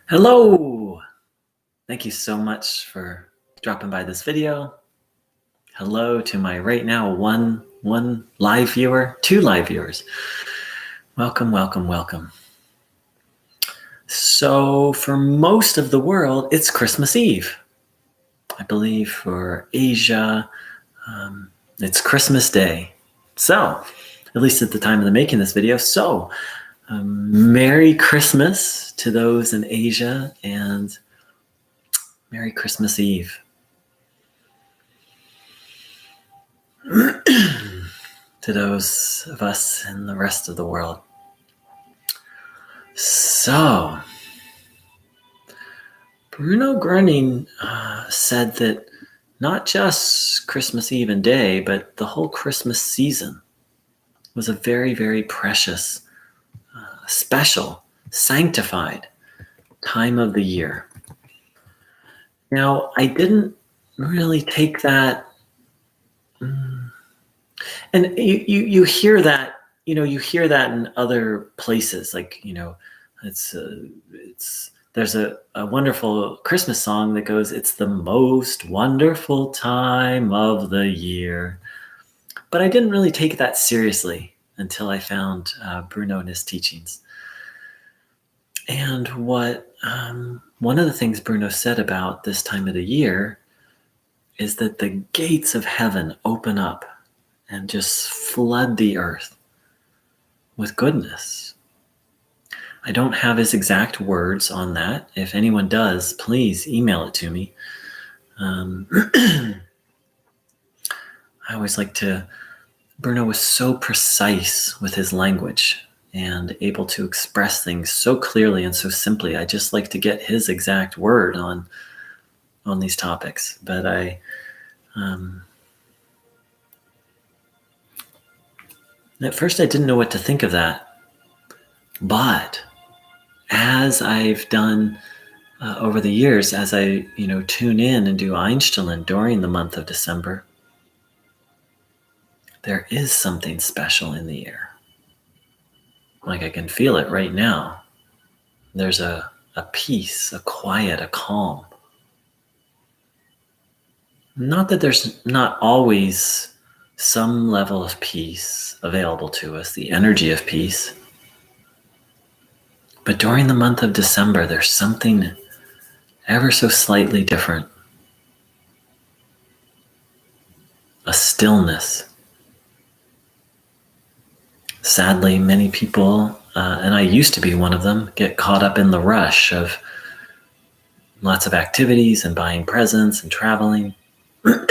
Hello! Thank you so much for dropping by this video. Hello to my right now one live viewer, 2 live viewers. Welcome, welcome, welcome. So for most of the world, it's Christmas Eve. I believe for Asia, it's Christmas Day. So, at least at the time of the making this video. So, Merry Christmas to those in Asia and Merry Christmas Eve to those of us in the rest of the world. So, Bruno Groening said that not just Christmas Eve and day, but the whole Christmas season was a very, very precious, special, sanctified time of the year. Now, I didn't really take that, and you hear that, you hear that in other places, like, there's a wonderful Christmas song that goes, "It's the most wonderful time of the year." But I didn't really take that seriously until I found Bruno and his teachings. And one of the things Bruno said about this time of the year is that the gates of heaven open up and just flood the earth with goodness. I don't have his exact words on that. If anyone does, please email it to me. I always Bruno was so precise with his language and able to express things so clearly and so simply. I just like to get his exact word on these topics. But at first I didn't know what to think of that. But as I've done over the years, as I tune in and do Einstellen during the month of December, there is something special in the air. Like I can feel it right now. There's a peace, a quiet, a calm. Not that there's not always some level of peace available to us, the energy of peace. But during the month of December, there's something ever so slightly different. A stillness. Sadly, many people, and I used to be one of them, get caught up in the rush of lots of activities and buying presents and traveling. But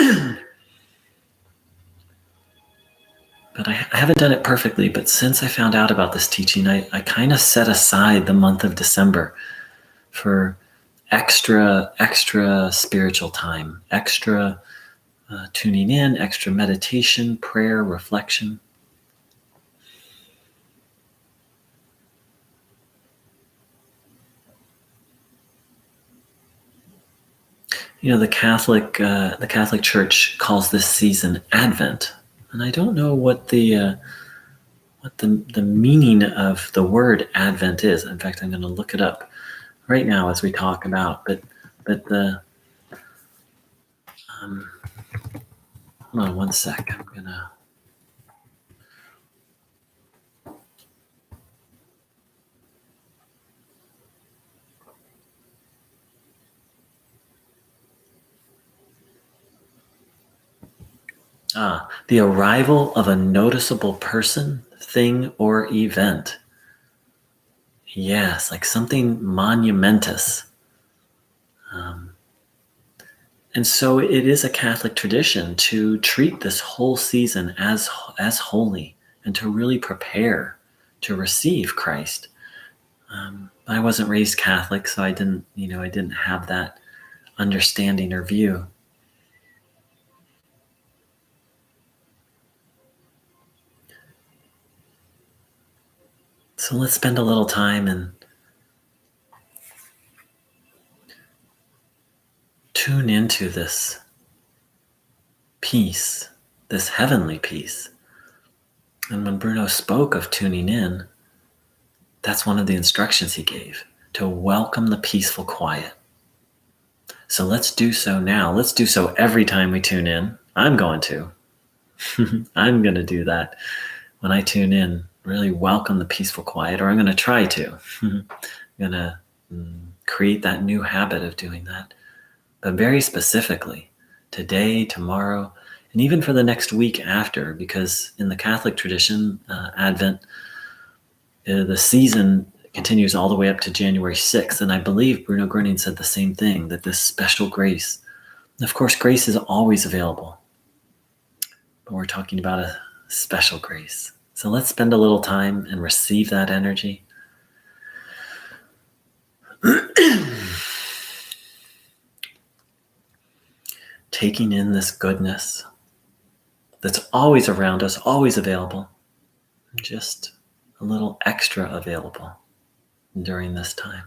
I haven't done it perfectly, but since I found out about this teaching, I kind of set aside the month of December for extra spiritual time, extra tuning in, extra meditation, prayer, reflection. The Catholic Church calls this season Advent, and I don't know what the meaning of the word Advent is. In fact, I'm going to look it up right now as we talk about. But the hold on one sec. I'm gonna. The arrival of a noticeable person, thing, or event. Yes, like something monumentous. And so it is a Catholic tradition to treat this whole season as holy and to really prepare to receive Christ. I wasn't raised Catholic, so I didn't have that understanding or view. So let's spend a little time and tune into this peace, this heavenly peace. And when Bruno spoke of tuning in, that's one of the instructions he gave. to welcome the peaceful quiet. So let's do so now. Let's do so every time we tune in. I'm going to. I'm going to do that when I tune in. Really welcome the peaceful quiet, or I'm going to try to. I'm going to create that new habit of doing that. But very specifically, today, tomorrow, and even for the next week after, because in the Catholic tradition, Advent, the season continues all the way up to January 6th. And I believe Bruno Groening said the same thing, that this special grace, of course, grace is always available, but we're talking about a special grace. So let's spend a little time and receive that energy. Taking in this goodness that's always around us, always available, just a little extra available during this time.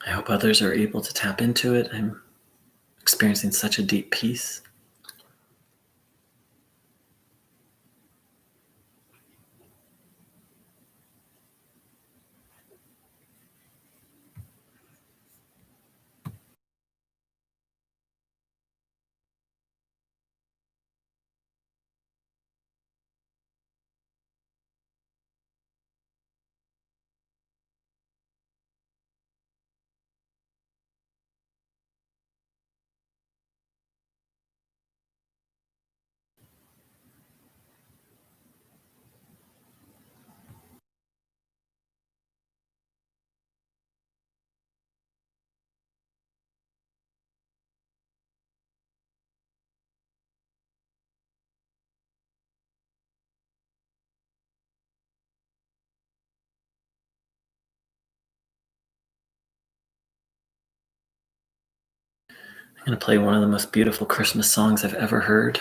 I hope others are able to tap into it. I'm experiencing such a deep peace. I'm going to play one of the most beautiful Christmas songs I've ever heard.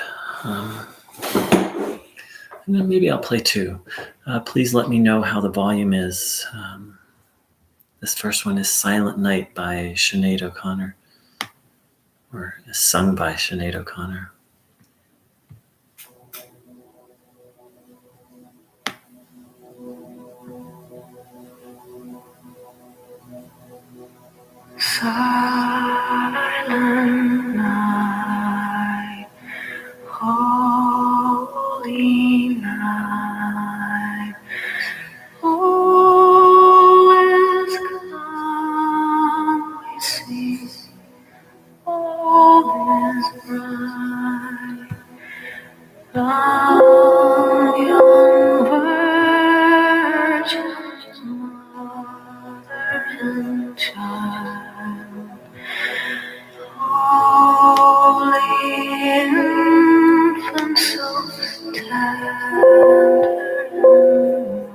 And then maybe I'll play two. Please let me know how the volume is. This first one is Silent Night by Sinead O'Connor, or is sung by Sinead O'Connor. Silent night, holy night, all is calm, we see, all is bright. Young virgin, mother and child, holy infant, so tender and mild,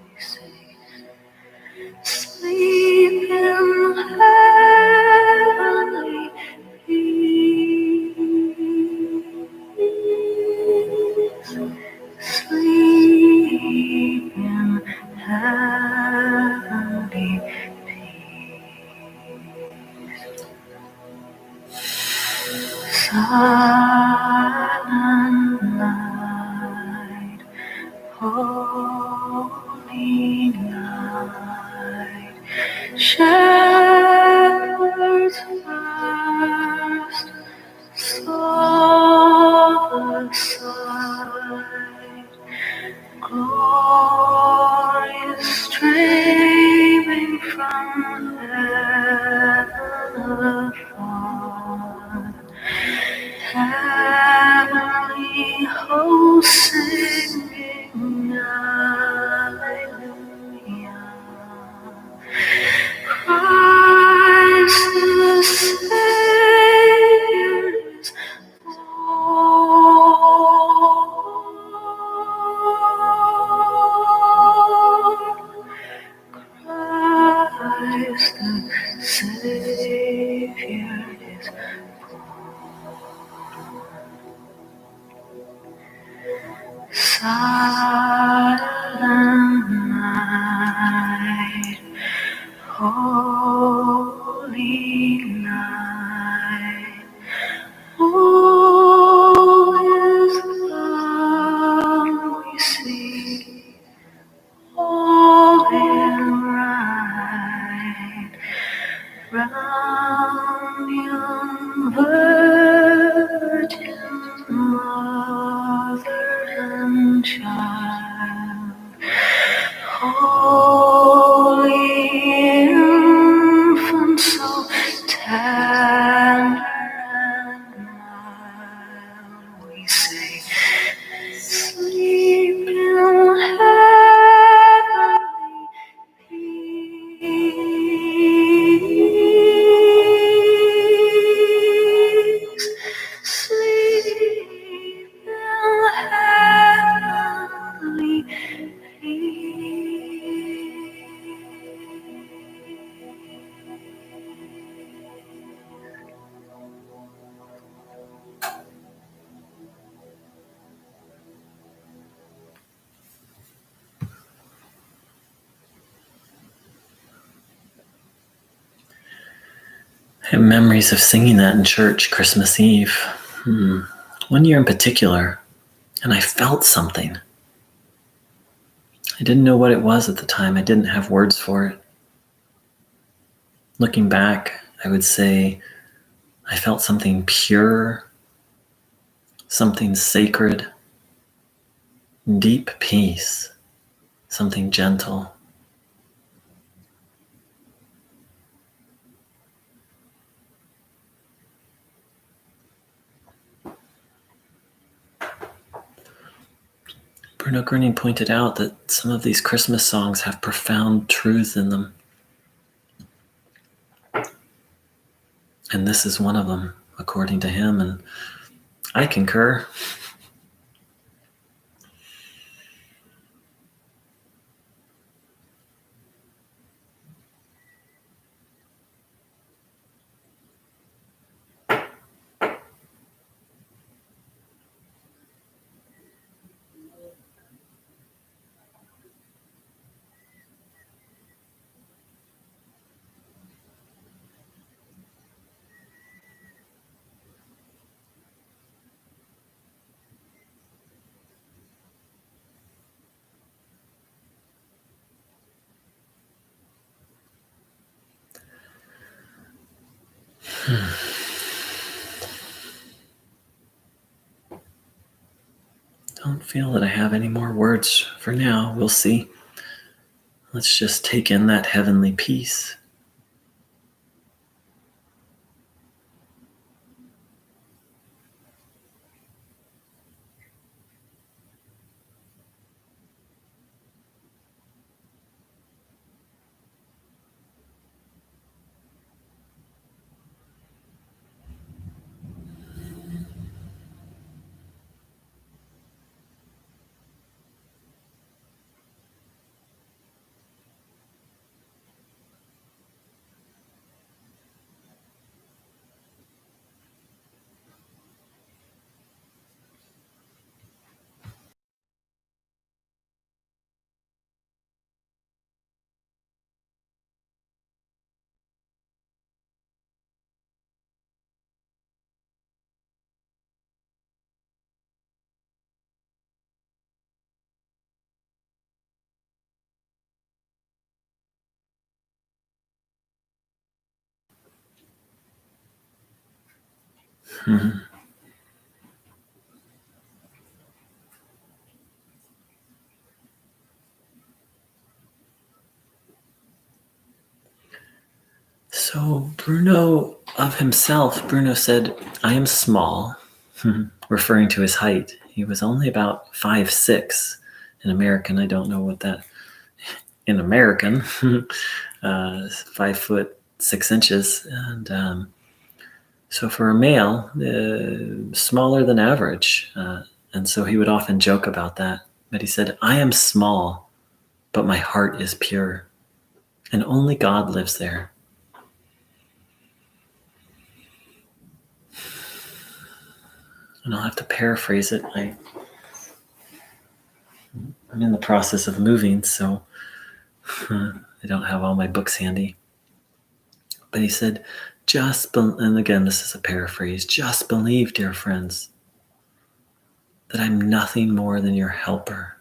we say, sleep in heavenly peace. Sleep in heavenly peace. Silent night, holy night, shepherds first saw the sight, glory streaming from heaven afar, heavenly hosts singing Alleluia. Christ the Savior is born. Christ the Savior is born. Silent night, holy night, all is calm, we see, all is right, round young virgin, mother and child, holy infant, so tender and mild, we say, sleep in heavenly peace. Sleep in heavenly peace. have memories of singing that in church Christmas Eve. One year in particular, and I felt something. I didn't know what it was at the time. I didn't have words for it. Looking back, I would say I felt something pure, something sacred, deep peace, something gentle. Bruno Groening pointed out that some of these Christmas songs have profound truths in them. And this is one of them, according to him, and I concur. Don't feel that I have any more words for now. We'll see. Let's just take in that heavenly peace. Mm-hmm. So Bruno said, I am small, referring to his height. He was only about 5'6". In American, I don't know what that, in American, 5'6". And so for a male, smaller than average. And so he would often joke about that. But he said, I am small, but my heart is pure. And only God lives there. And I'll have to paraphrase it. I'm in the process of moving, so I don't have all my books handy. But he said, and again, this is a paraphrase, just believe, dear friends, that I'm nothing more than your helper.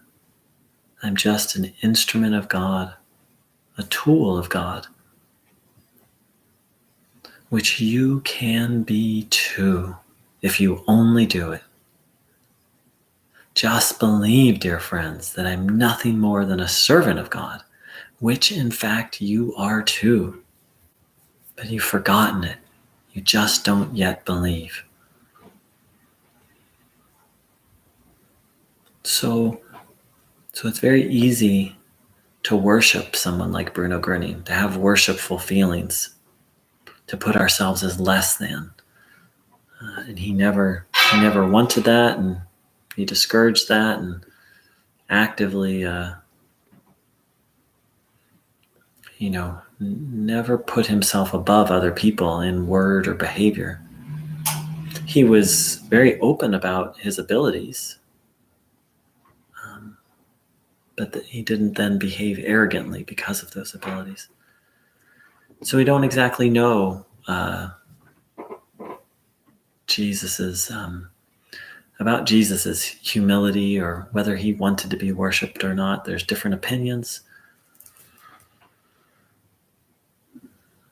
I'm just an instrument of God, a tool of God, which you can be too, if you only do it. Just believe, dear friends, that I'm nothing more than a servant of God, which in fact you are too. But you've forgotten it. You just don't yet believe. So it's very easy to worship someone like Bruno Groening, to have worshipful feelings, to put ourselves as less than. And he never wanted that, and he discouraged that, and actively, never put himself above other people in word or behavior. He was very open about his abilities, but he didn't then behave arrogantly because of those abilities. So we don't exactly know Jesus's humility, or whether he wanted to be worshipped or not. There's different opinions.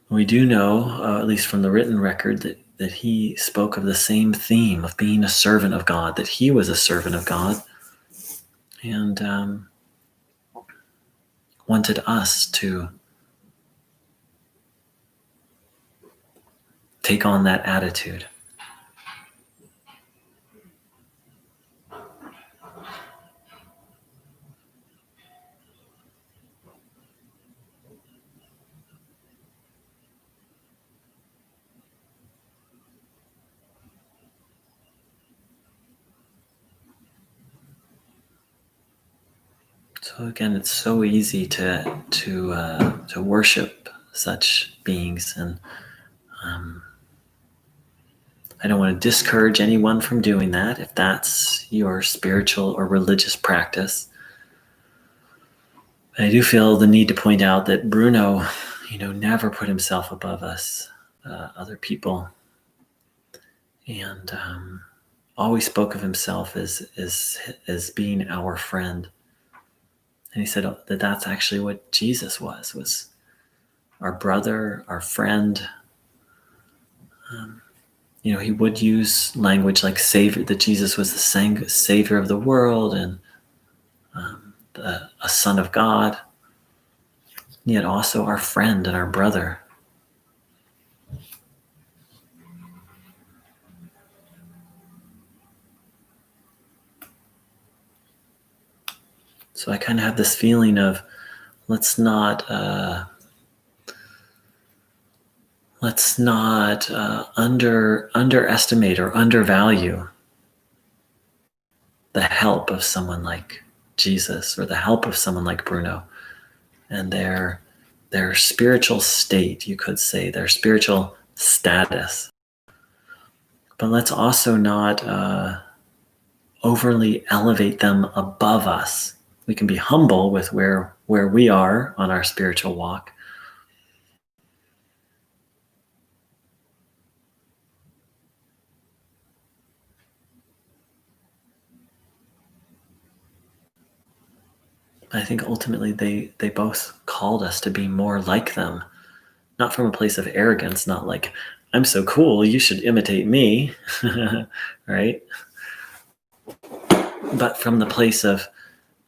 We do know, at least from the written record, that he spoke of the same theme of being a servant of God, that he was a servant of God, and wanted us to take on that attitude. So again, it's so easy to worship such beings, and I don't want to discourage anyone from doing that if that's your spiritual or religious practice. But I do feel the need to point out that Bruno, never put himself above us, other people, and always spoke of himself as being our friend. And he said that that's actually what Jesus was our brother, our friend. He would use language like savior, that Jesus was the savior of the world, and a son of God, yet also our friend and our brother. So I kind of have this feeling of let's not underestimate or undervalue the help of someone like Jesus, or the help of someone like Bruno, and their spiritual state, you could say, their spiritual status. But let's also not overly elevate them above us. We can be humble with where we are on our spiritual walk. I think ultimately they both called us to be more like them, not from a place of arrogance, not like, I'm so cool, you should imitate me, right? But from the place of,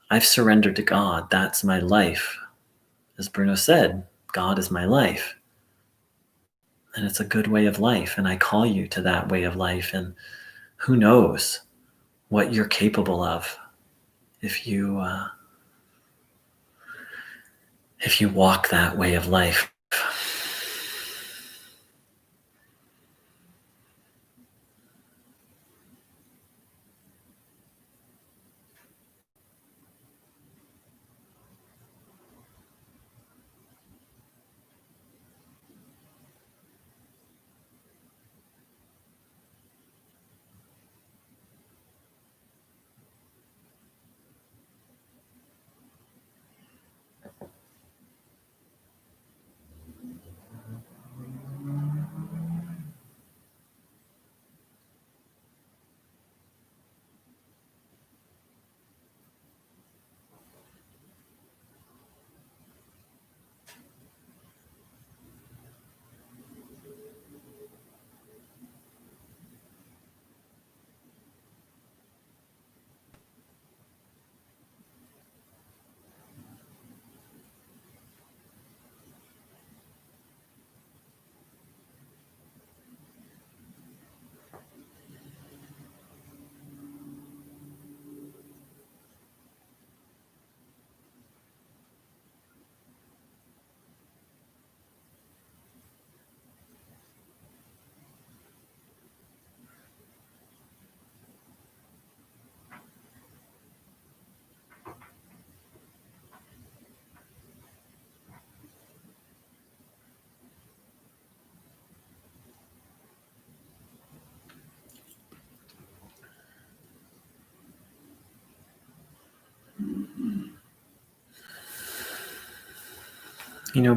I've surrendered to God, that's my life. As Bruno said, God is my life. And it's a good way of life, and I call you to that way of life, and who knows what you're capable of if you walk that way of life.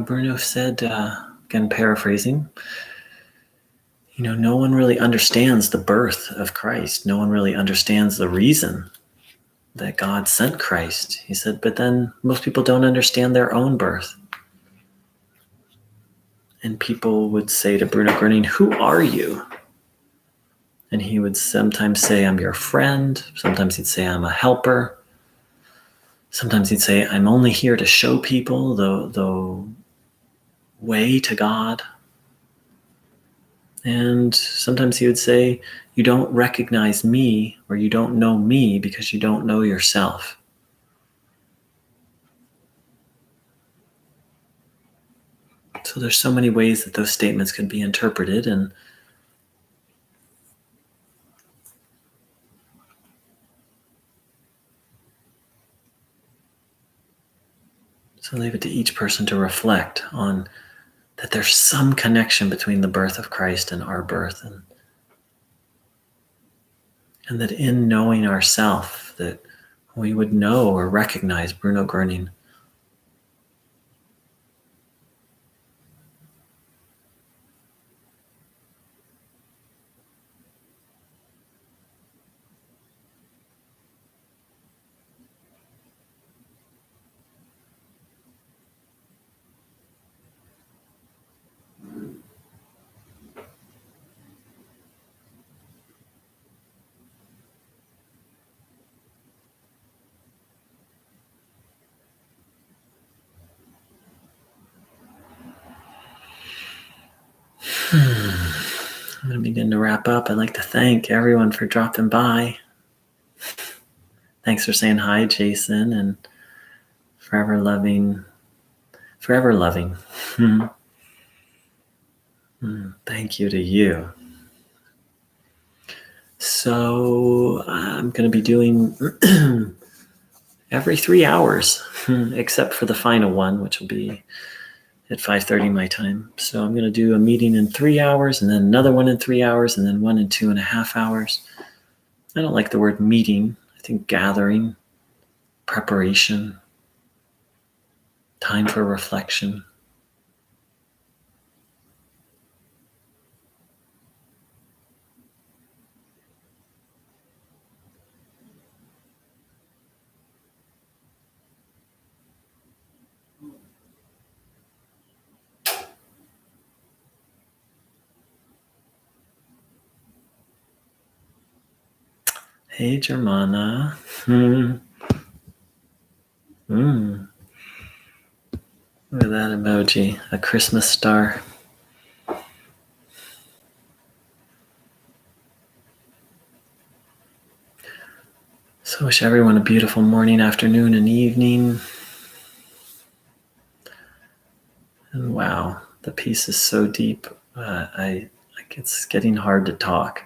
Bruno said, again paraphrasing, No one really understands the birth of Christ. No one really understands the reason that God sent Christ. He said, but then most people don't understand their own birth. And people would say to Bruno Groening, "Who are you?" And he would sometimes say, "I'm your friend." Sometimes he'd say, "I'm a helper." Sometimes he'd say, "I'm only here to show people the way to God." And sometimes he would say, "You don't recognize me, or you don't know me because you don't know yourself." So there's so many ways that those statements can be interpreted, and so leave it to each person to reflect on that there's some connection between the birth of Christ and our birth, and that in knowing ourself, that we would know or recognize Bruno Groening. I'm going to begin to wrap up. I'd like to thank everyone for dropping by. Thanks for saying hi, Jason, and forever loving. Thank you to you. So I'm going to be doing every 3 hours, except for the final one, which will be at 5:30 my time. So I'm going to do a meeting in 3 hours, and then another one in 3 hours, and then one in 2.5 hours. I don't like the word meeting. I think gathering, preparation, time for reflection. Hey, Germana. Look at that emoji, a Christmas star. So I wish everyone a beautiful morning, afternoon, and evening. And wow, the peace is so deep. It's getting hard to talk.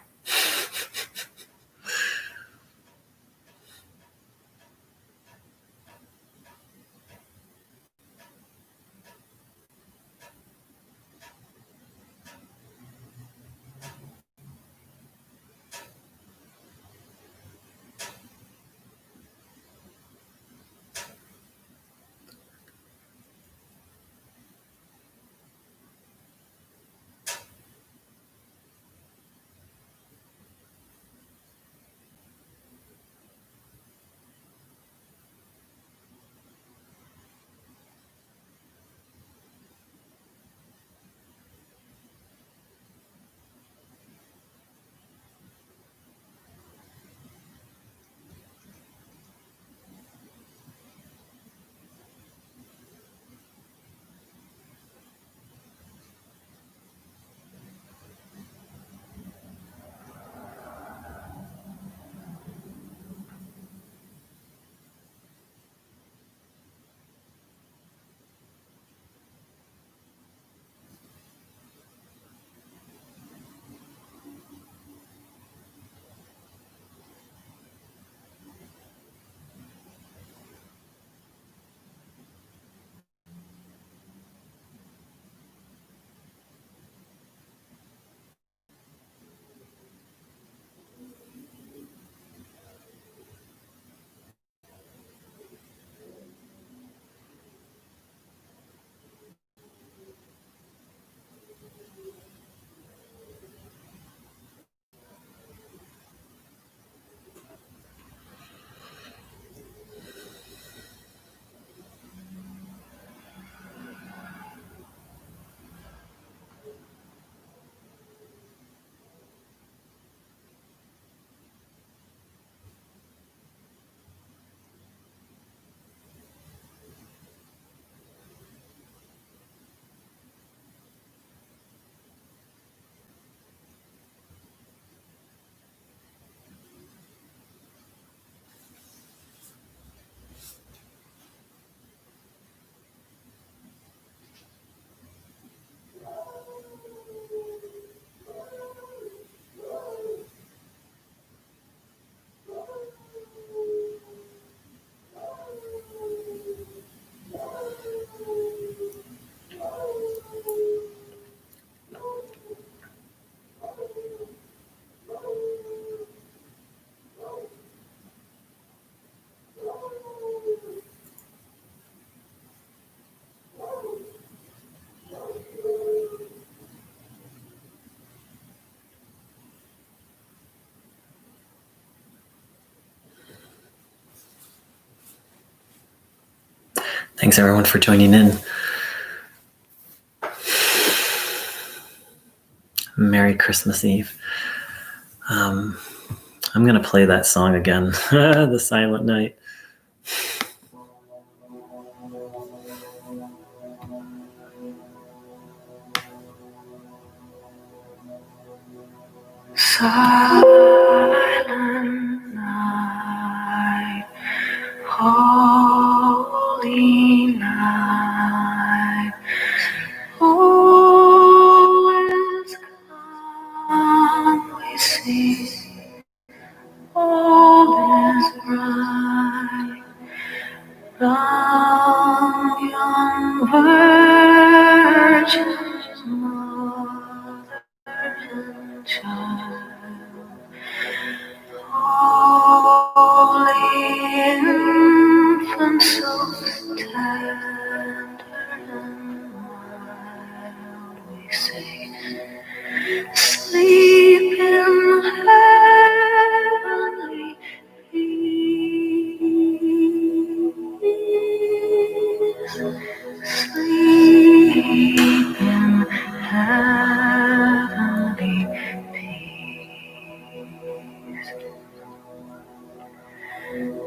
Thanks everyone for joining in. Merry Christmas Eve. I'm going to play that song again, The Silent Night. Silent night, holy night, all is calm, we see, all is bright, round young virgin mother and child. Holy infant, so tender and mild, we say, sleep in heavenly peace. Sleep in heavenly peace.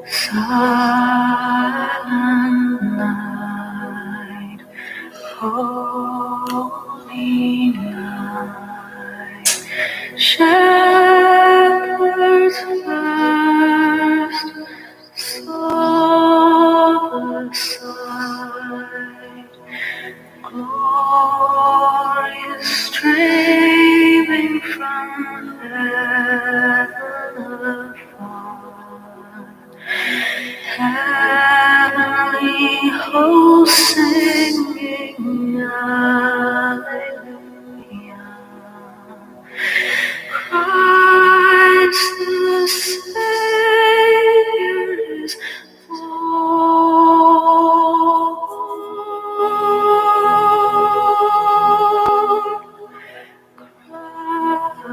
Silent night, holy night, shepherds first saw the sight, glorious streaming from heaven afar. Heavenly hosts singing Alleluia. Christ the Savior is born.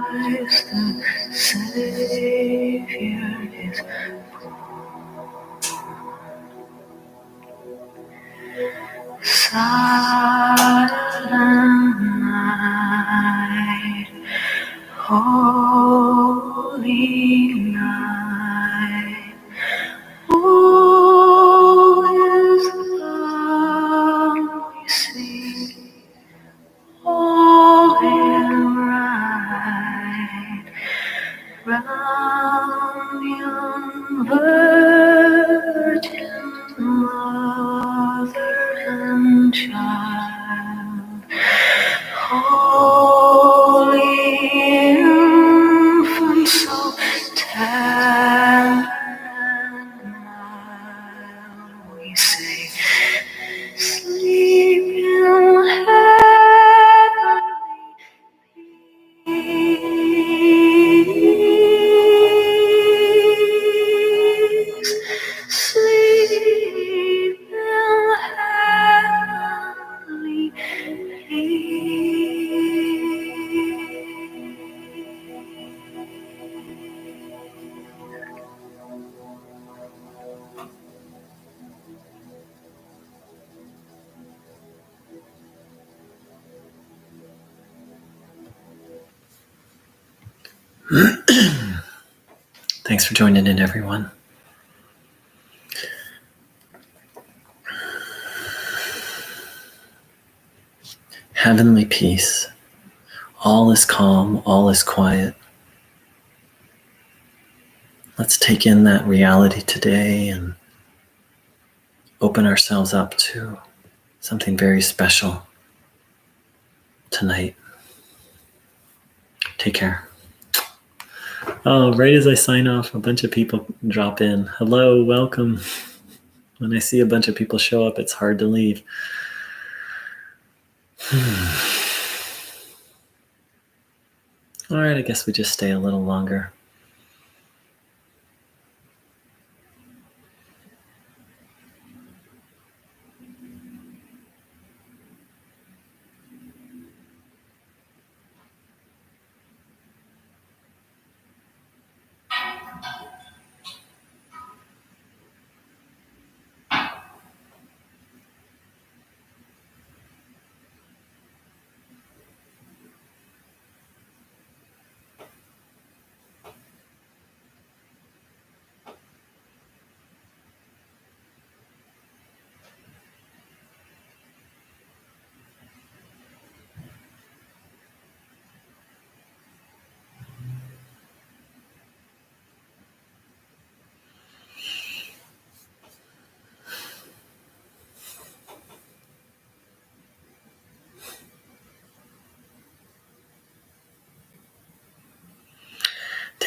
Christ the Savior is silent night, holy night, all is calm, we see, all is right, round young virgin mother and child. Holy infant, so tender and mild, we say, sleep in heavenly peace. Sleep in heavenly Thanks for joining in, everyone. Heavenly peace. All is calm, all is quiet. Let's take in that reality today and open ourselves up to something very special tonight. Take care. Oh, right as I sign off, a bunch of people drop in. Hello, welcome. When I see a bunch of people show up, it's hard to leave. All right, I guess we just stay a little longer.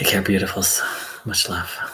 Take care, beautifuls. Much love.